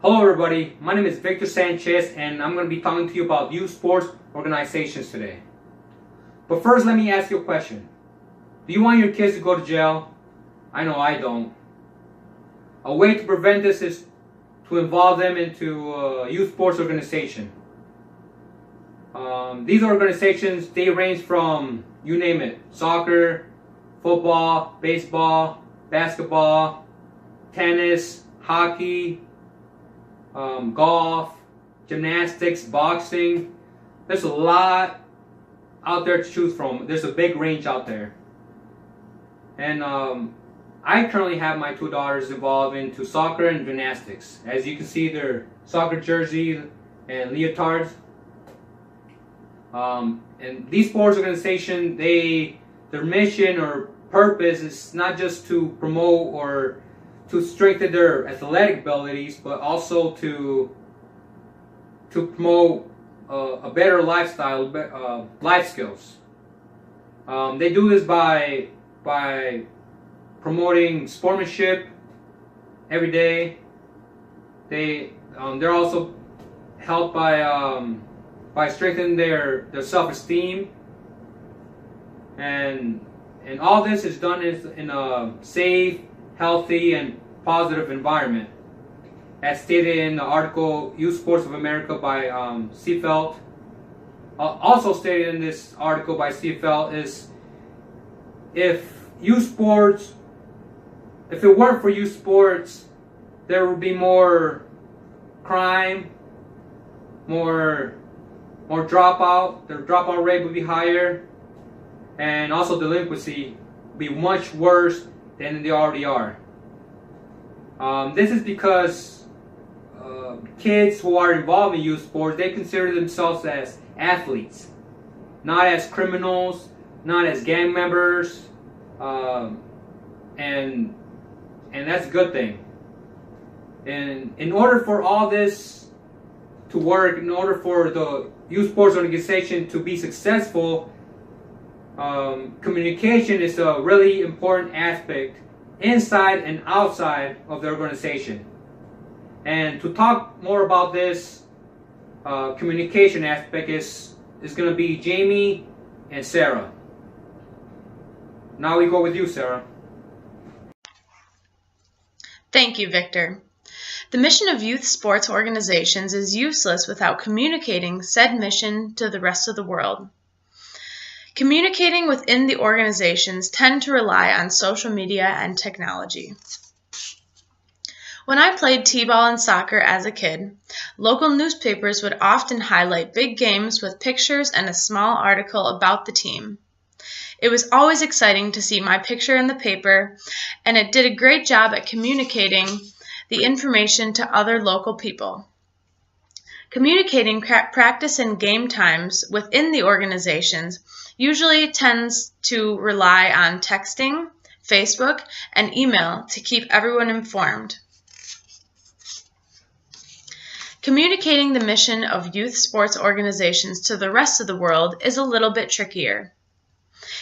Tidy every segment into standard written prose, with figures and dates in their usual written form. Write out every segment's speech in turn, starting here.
Hello everybody, my name is Victor Sanchez and I'm going to be talking to you about youth sports organizations today. But first let me ask you a question. Do you want your kids to go to jail? I know I don't. A way to prevent this is to involve them into a youth sports organization. These organizations, they range from, you name it, soccer, football, baseball, basketball, tennis, hockey, golf, gymnastics, boxing. There's a lot out there to choose from. There's a big range out there. And I currently have my two daughters involved into soccer and gymnastics. As you can see, they're soccer jerseys and leotards. And these sports organizations, their mission or purpose is not just to promote or to strengthen their athletic abilities, but also to promote a better lifestyle, life skills. They do this by promoting sportsmanship every day. They're also helped by strengthening their self-esteem, and all this is done in a safe, healthy, and positive environment, as stated in the article "Youth Sports of America" by Civic. Also stated in this article by Civic is, if it weren't for youth sports, there would be more crime, more dropout. The dropout rate would be higher, and also delinquency would be much worse than they already are. This is because kids who are involved in youth sports, they consider themselves as athletes, not as criminals, not as gang members, and that's a good thing. And in order for all this to work, in order for the youth sports organization to be successful, communication is a really important aspect inside and outside of the organization. And to talk more about this communication aspect is going to be Jamie and Sarah. Now we go with you, Sarah. Thank you, Victor. The mission of youth sports organizations is useless without communicating said mission to the rest of the world. Communicating within the organizations tend to rely on social media and technology. When I played t-ball and soccer as a kid, local newspapers would often highlight big games with pictures and a small article about the team. It was always exciting to see my picture in the paper, and it did a great job at communicating the information to other local people. Communicating practice and game times within the organizations usually tends to rely on texting, Facebook, and email to keep everyone informed. Communicating the mission of youth sports organizations to the rest of the world is a little bit trickier.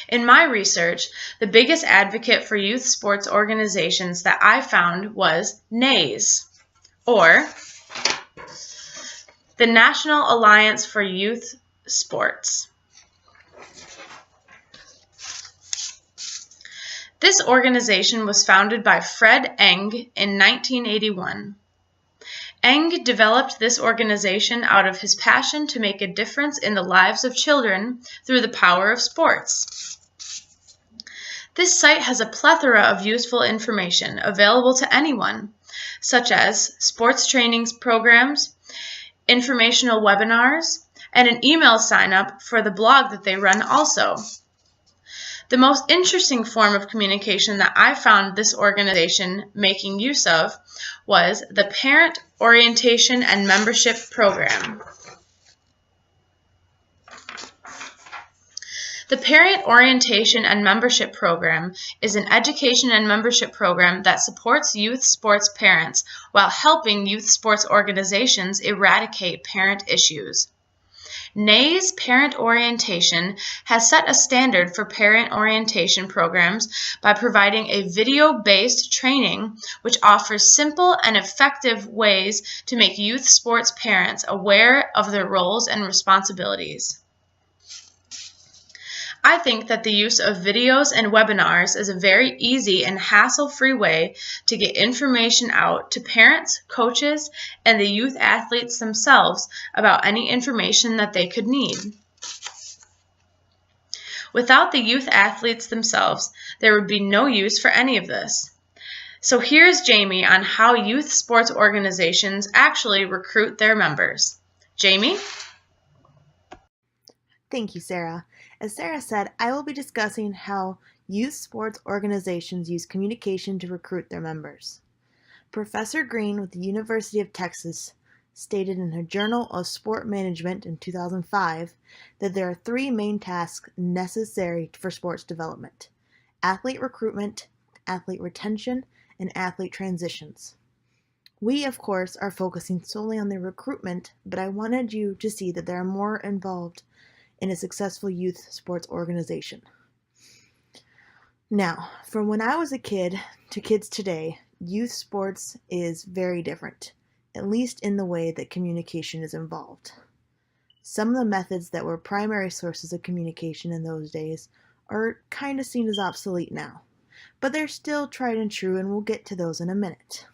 In my research, the biggest advocate for youth sports organizations that I found was NAYS, or the National Alliance for Youth Sports. This organization was founded by Fred Eng in 1981. Eng developed this organization out of his passion to make a difference in the lives of children through the power of sports. This site has a plethora of useful information available to anyone, such as sports training programs, informational webinars, and an email sign-up for the blog that they run also. The most interesting form of communication that I found this organization making use of was the Parent Orientation and Membership Program. The Parent Orientation and Membership Program is an education and membership program that supports youth sports parents while helping youth sports organizations eradicate parent issues. NAE's Parent Orientation has set a standard for parent orientation programs by providing a video-based training which offers simple and effective ways to make youth sports parents aware of their roles and responsibilities. I think that the use of videos and webinars is a very easy and hassle-free way to get information out to parents, coaches, and the youth athletes themselves about any information that they could need. Without the youth athletes themselves, there would be no use for any of this. So here's Jamie on how youth sports organizations actually recruit their members. Jamie? Thank you, Sarah. As Sarah said, I will be discussing how youth sports organizations use communication to recruit their members. Professor Green with the University of Texas stated in her Journal of Sport Management in 2005 that there are three main tasks necessary for sports development: athlete recruitment, athlete retention, and athlete transitions. We, of course, are focusing solely on the recruitment, but I wanted you to see that there are more involved in a successful youth sports organization. Now, from when I was a kid to kids today, youth sports is very different, at least in the way that communication is involved. Some of the methods that were primary sources of communication in those days are kind of seen as obsolete now, but they're still tried and true, and we'll get to those in a minute.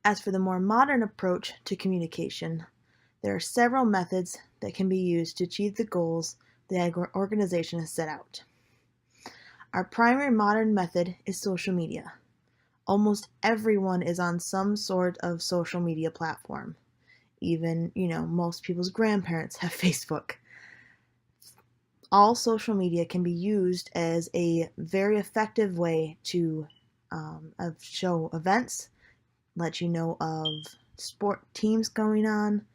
As for the more modern approach to communication, there are several methods that can be used to achieve the goals the organization has set out. Our primary modern method is social media. Almost everyone is on some sort of social media platform. Even, most people's grandparents have Facebook. All social media can be used as a very effective way to show events, let you know of sport teams going on,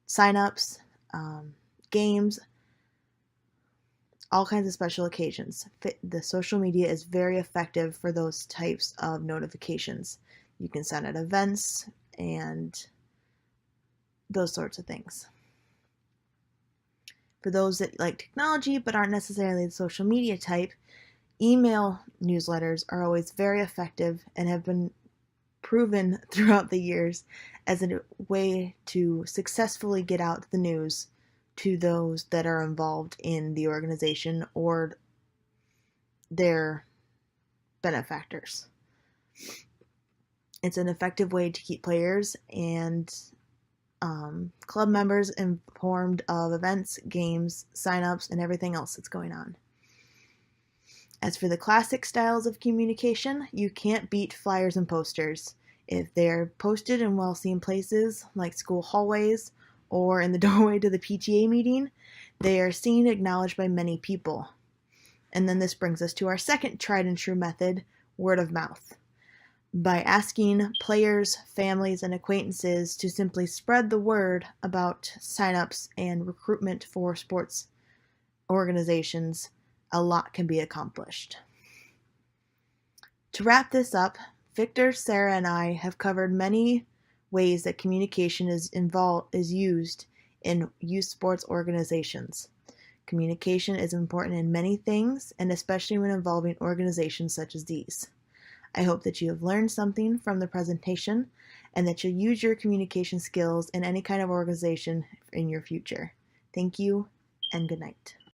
sign-ups, games, all kinds of special occasions. The social media is very effective for those types of notifications. You can send out events and those sorts of things. For those that like technology but aren't necessarily the social media type, email newsletters are always very effective and have been proven throughout the years as a way to successfully get out the news to those that are involved in the organization or their benefactors. It's an effective way to keep players and club members informed of events, games, sign-ups, and everything else that's going on. As for the classic styles of communication, you can't beat flyers and posters. If they're posted in well-seen places like school hallways or in the doorway to the PTA meeting, they are seen and acknowledged by many people. And then this brings us to our second tried and true method, word of mouth. By asking players, families, and acquaintances to simply spread the word about signups and recruitment for sports organizations, a lot can be accomplished. To wrap this up, Victor, Sarah, and I have covered many ways that communication is used in youth sports organizations. Communication is important in many things, and especially when involving organizations such as these. I hope that you have learned something from the presentation and that you'll use your communication skills in any kind of organization in your future. Thank you, and good night.